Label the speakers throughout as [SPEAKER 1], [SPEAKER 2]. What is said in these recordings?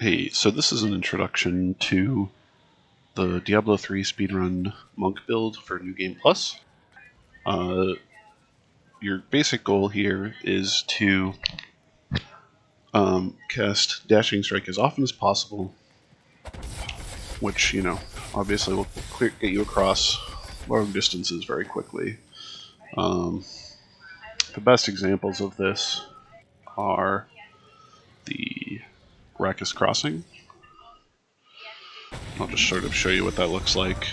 [SPEAKER 1] Hey, so this is an introduction to the Diablo 3 speedrun monk build for New Game Plus. Your basic goal here is to cast Dashing Strike as often as possible, which, obviously will get you across long distances very quickly. The best examples of this are the Rackus Crossing. I'll just sort of show you what that looks like.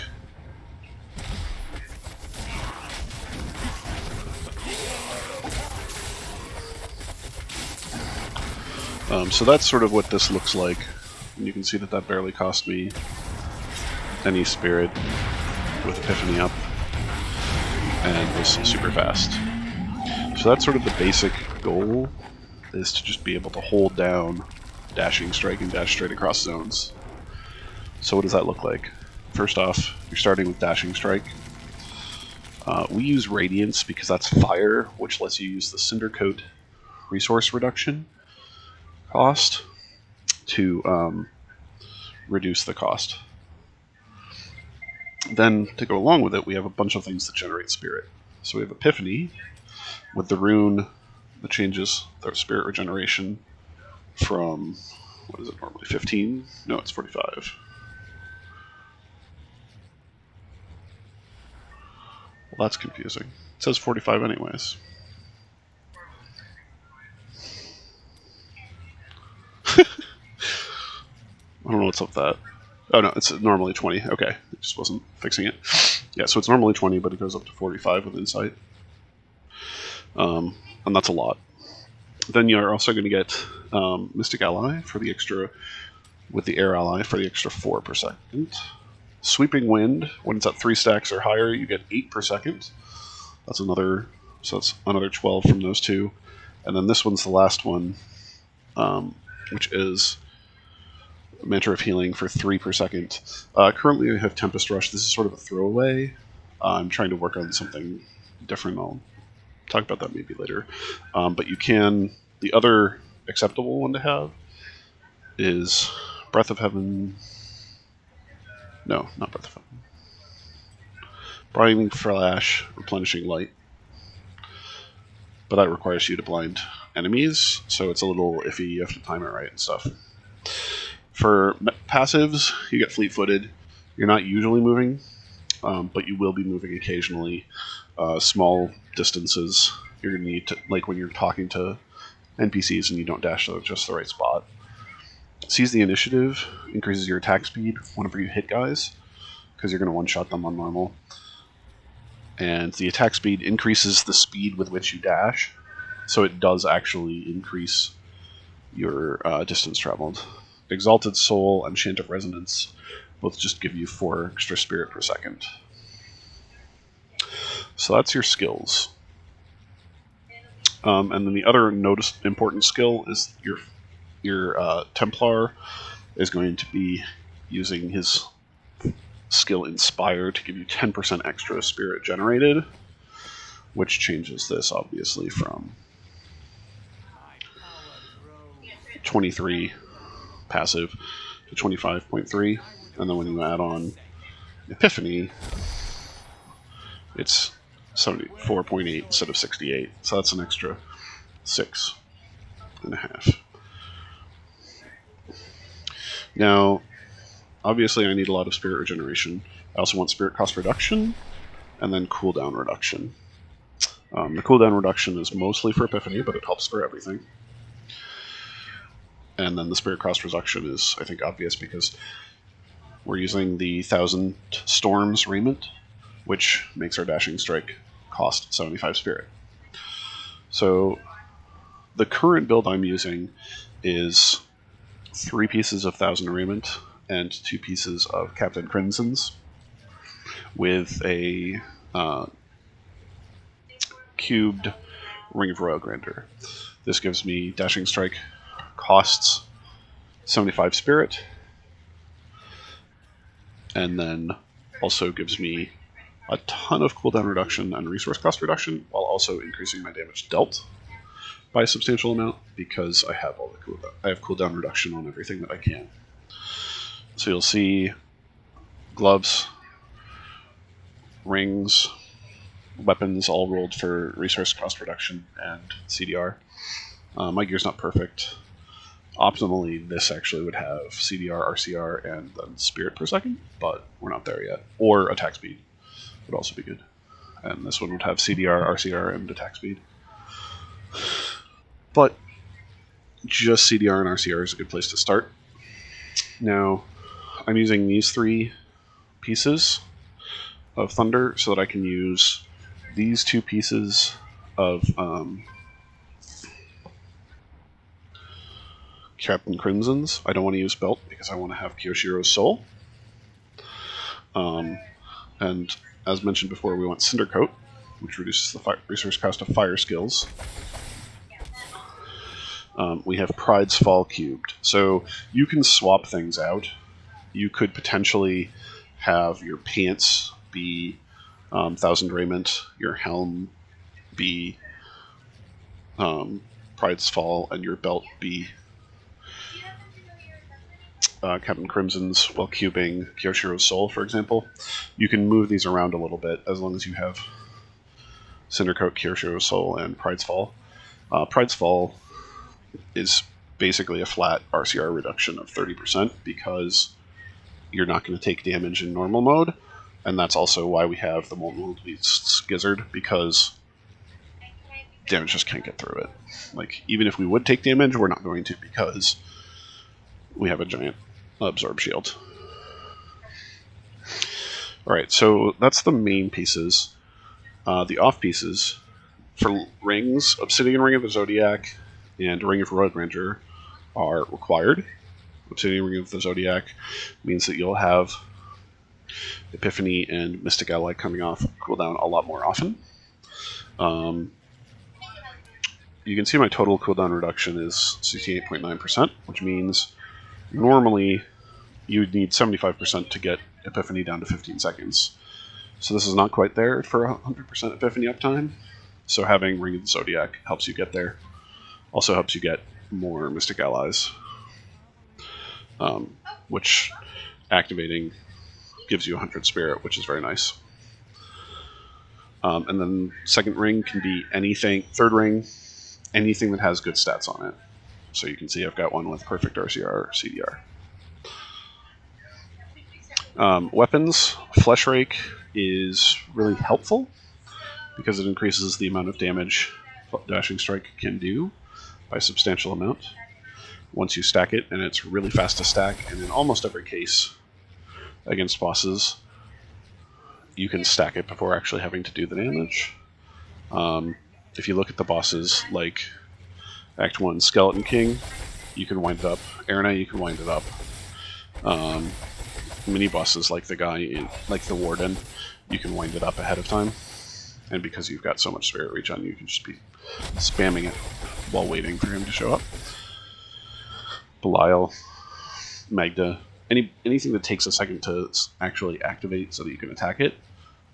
[SPEAKER 1] So that's sort of what this looks like. And you can see that barely cost me any spirit with Epiphany up, and was super fast. So that's sort of the basic goal, is to just be able to hold down Dashing Strike and dash straight across zones. So what does that look like? First off, you're starting with Dashing Strike. We use Radiance because that's fire, which lets you use the Cinder Coat resource reduction cost to reduce the cost. Then, to go along with it, we have a bunch of things that generate spirit. So we have Epiphany, with the rune that changes their spirit regeneration from, what is it normally, 15? No, it's 45. Well, that's confusing. It says 45 anyways. I don't know what's up with that. Oh no, it's normally 20. Okay, it just wasn't fixing it. Yeah, so it's normally 20, but it goes up to 45 with Insight. And that's a lot. Then you're also going to get Mystic Ally for the extra, with the Air Ally for the extra 4 per second. Sweeping Wind, when it's at 3 stacks or higher, you get 8 per second. That's another 12 from those two. And then this one's the last one, which is Mantra of Healing for 3 per second. Currently I have Tempest Rush. This is sort of a throwaway. I'm trying to work on something different. I'll talk about that maybe later. But you can, the other acceptable one to have is Breath of Heaven. No, not Breath of Heaven. Blinding Flash, Replenishing Light. But that requires you to blind enemies, so it's a little iffy. You have to time it right and stuff. For passives, you get Fleet-Footed. You're not usually moving, but you will be moving occasionally. Small distances. You're going to need to, like when you're talking to NPCs and you don't dash to just the right spot. Seize the Initiative increases your attack speed whenever you hit guys, because you're going to one-shot them on normal. And the attack speed increases the speed with which you dash, so it does actually increase your distance traveled. Exalted Soul and Chant of Resonance both just give you 4 extra spirit per second. So that's your skills. And then the other important skill is your Templar is going to be using his skill Inspire to give you 10% extra spirit generated, which changes this obviously from 23 passive to 25.3, and then when you add on Epiphany, it's 74.8 instead of 68, so that's an extra 6.5. Now, obviously I need a lot of spirit regeneration. I also want spirit cost reduction, and then cooldown reduction. The cooldown reduction is mostly for Epiphany, but it helps for everything. And then the spirit cost reduction is, I think, obvious because we're using the 1,000 Storms Raiment, which makes our Dashing Strike cost 75 spirit. So the current build I'm using is 3 pieces of 1,000 Raiment and 2 pieces of Captain Crimson's with a cubed Ring of Royal Grandeur. This gives me Dashing Strike costs 75 spirit, and then also gives me a ton of cooldown reduction and resource cost reduction, while also increasing my damage dealt. by a substantial amount because I have all the cooldown. I have cooldown reduction on everything that I can. So you'll see gloves, rings, weapons all rolled for resource cost reduction and CDR. My gear's not perfect. Optimally, this actually would have CDR, RCR, and then spirit per second, but we're not there yet. Or attack speed would also be good. And this one would have CDR, RCR, and attack speed. But just CDR and RCR is a good place to start. Now, I'm using these 3 pieces of Thunder so that I can use these 2 pieces of Captain Crimson's. I don't want to use Belt because I want to have Kyoshiro's Soul. And as mentioned before, we want Cinder Coat, which reduces the resource cost of fire skills. We have Pride's Fall cubed. So you can swap things out. You could potentially have your pants be 1000 raiment, your helm be Pride's Fall, and your belt be Captain Crimson's while cubing Kyoshiro's Soul, for example. You can move these around a little bit as long as you have Cindercoat, Kyoshiro's Soul, and Pride's Fall. Pride's Fall is basically a flat RCR reduction of 30% because you're not going to take damage in normal mode, and that's also why we have the Molten Beast's Gizzard, because damage just can't get through it. Like, even if we would take damage, we're not going to because we have a giant absorb shield. Alright, so that's the main pieces. The off pieces, for rings, Obsidian Ring of the Zodiac and Ring of Road Ranger are required. Obsidian Ring of the Zodiac means that you'll have Epiphany and Mystic Ally coming off cooldown a lot more often. You can see my total cooldown reduction is 68.9%, which means normally you would need 75% to get Epiphany down to 15 seconds. So this is not quite there for 100% Epiphany uptime, so having Ring of the Zodiac helps you get there. Also helps you get more Mystic Allies, which activating gives you 100 Spirit, which is very nice. And then second ring can be anything, third ring, anything that has good stats on it. So you can see I've got one with perfect RCR or CDR. Weapons, Flesh Rake is really helpful because it increases the amount of damage Dashing Strike can do by a substantial amount once you stack it, and it's really fast to stack, and in almost every case against bosses you can stack it before actually having to do the damage. If you look at the bosses like Act 1 Skeleton King, you can wind it up. Erna, you can wind it up. Mini bosses like the guy in, like the Warden, you can wind it up ahead of time. And because you've got so much Spirit Reach on, you can just be spamming it while waiting for him to show up. Belial, Magda, anything that takes a second to actually activate so that you can attack it,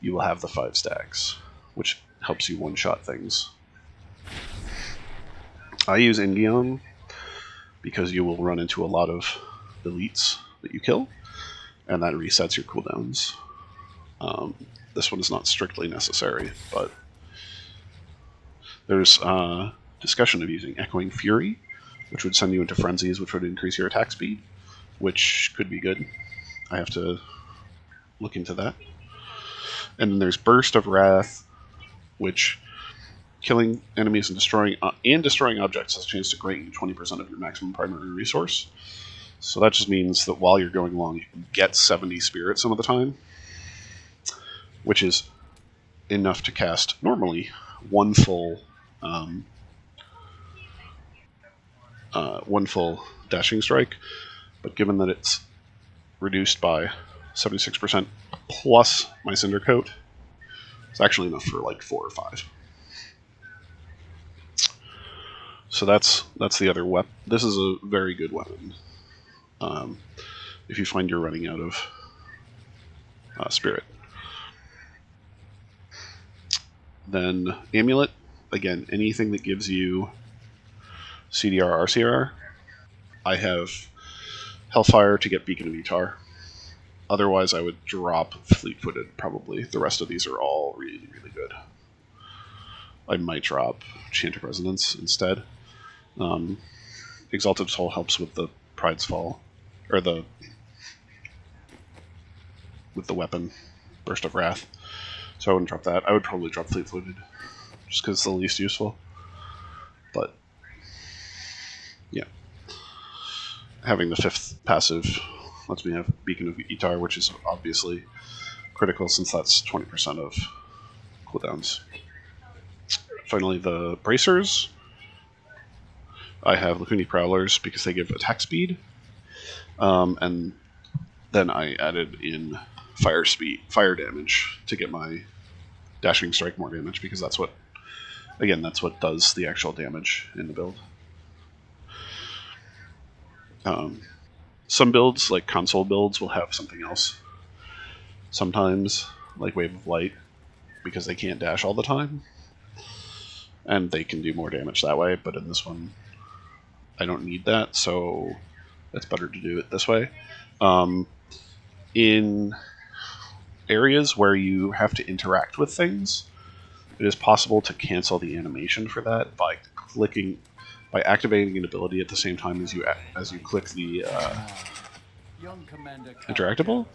[SPEAKER 1] you will have the 5 stacks, which helps you one-shot things. I use Ingion because you will run into a lot of elites that you kill, and that resets your cooldowns. This one is not strictly necessary, but there's discussion of using Echoing Fury, which would send you into frenzies, which would increase your attack speed, which could be good. I have to look into that. And then there's Burst of Wrath, which killing enemies and destroying objects has a chance to grant you 20% of your maximum primary resource. So that just means that while you're going along, you can get 70 spirit some of the time, which is enough to cast normally one full Dashing Strike, but given that it's reduced by 76% plus my Cinder Coat, it's actually enough for like 4 or 5. So that's the other weapon. This is a very good weapon. If you find you're running out of spirit. Then Amulet, again, anything that gives you CDR, RCR. I have Hellfire to get Beacon of Etar. Otherwise, I would drop Fleet-Footed, probably. The rest of these are all really, really good. I might drop Chant of Resonance instead. Exalted Soul helps with the Pride's Fall, or with the weapon, Burst of Wrath. So I wouldn't drop that. I would probably drop Fleet-Footed, just because it's the least useful. But, yeah. Having the 5th passive lets me have Beacon of Etar, which is obviously critical since that's 20% of cooldowns. Finally, the Bracers. I have Lacuni Prowlers because they give attack speed. And then I added in fire damage to get my Dashing Strike more damage, because that's what does the actual damage in the build. Some builds, like console builds, will have something else. Sometimes, like Wave of Light, because they can't dash all the time. And they can do more damage that way, but in this one, I don't need that, so it's better to do it this way. In areas where you have to interact with things, it is possible to cancel the animation for that by activating an ability at the same time as you click the interactable.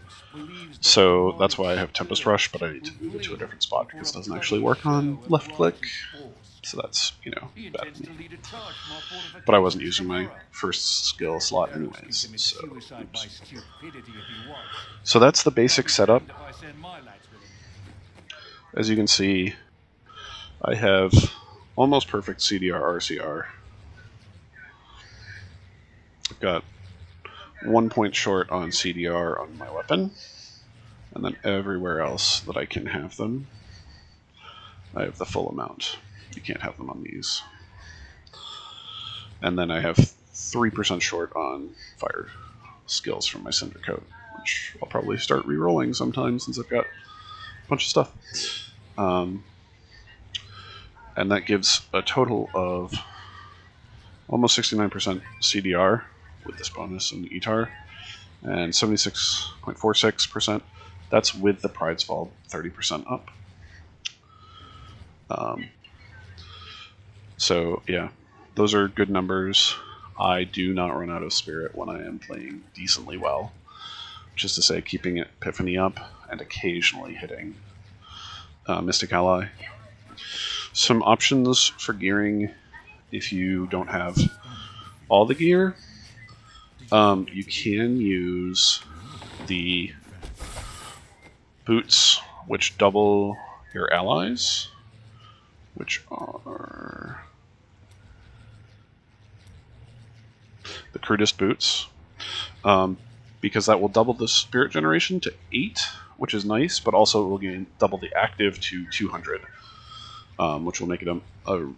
[SPEAKER 1] So that's why I have Tempest Rush, but I need to move it to a different spot because it doesn't actually work on left click. So that's, bad of me. But I wasn't using my first skill slot anyways, so oops. So that's the basic setup. As you can see, I have almost perfect CDR RCR. I've got 1 point short on CDR on my weapon, and then everywhere else that I can have them, I have the full amount. You can't have them on these. And then I have 3% short on fire skills from my Cinder Coat, which I'll probably start re-rolling sometime since I've got a bunch of stuff. And that gives a total of almost 69% CDR with this bonus and Etar, and 76.46%. That's with the Pride's Fall 30% up. So yeah, those are good numbers. I do not run out of spirit when I am playing decently well, which is to say keeping Epiphany up and occasionally hitting Mystic Ally. Some options for gearing if you don't have all the gear. You can use the boots, which double your allies, which are the crudest boots, because that will double the spirit generation to 8, which is nice, but also it will double the active to 200, which will make it a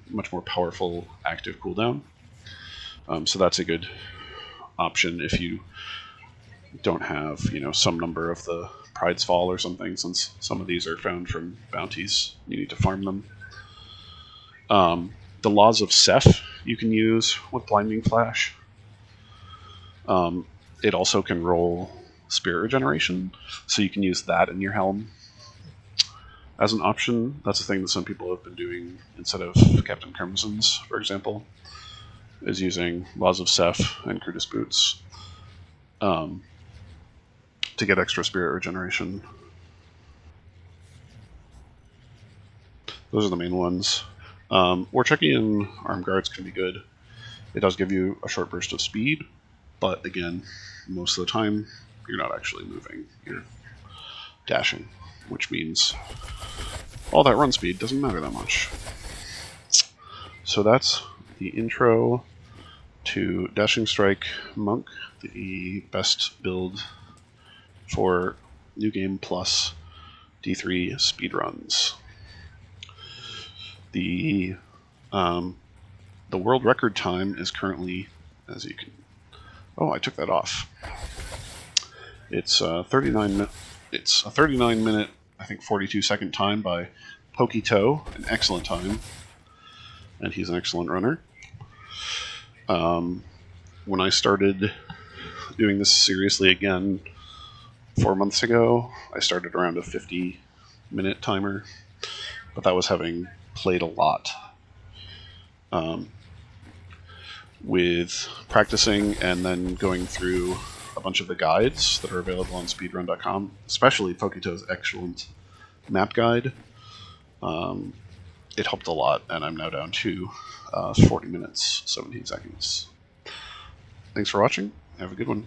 [SPEAKER 1] much more powerful active cooldown. So that's a good option if you don't have, some number of the Pride's Fall or something, since some of these are found from bounties. You need to farm them. The Laws of Seth you can use with Blinding Flash. It also can roll Spirit Regeneration, so you can use that in your helm as an option. That's a thing that some people have been doing instead of Captain Crimson's, for example, is using Laws of Seth and Crudest Boots to get extra Spirit Regeneration. Those are the main ones. Or checking in Armed Guards can be good. It does give you a short burst of speed, but again, most of the time, you're not actually moving. You're dashing, which means all that run speed doesn't matter that much. So that's the intro to Dashing Strike Monk, the best build for New Game Plus D3 speedruns. The world record time is currently, as you can... Oh, I took that off. It's a 39 minute, I think 42-second time by Pokey Toe, an excellent time, and he's an excellent runner. When I started doing this seriously again 4 months ago, I started around a 50-minute timer, but that was having played a lot. With practicing and then going through a bunch of the guides that are available on speedrun.com, especially Pokito's excellent map guide, it helped a lot, and I'm now down to 40 minutes, 17 seconds. Thanks for watching. Have a good one.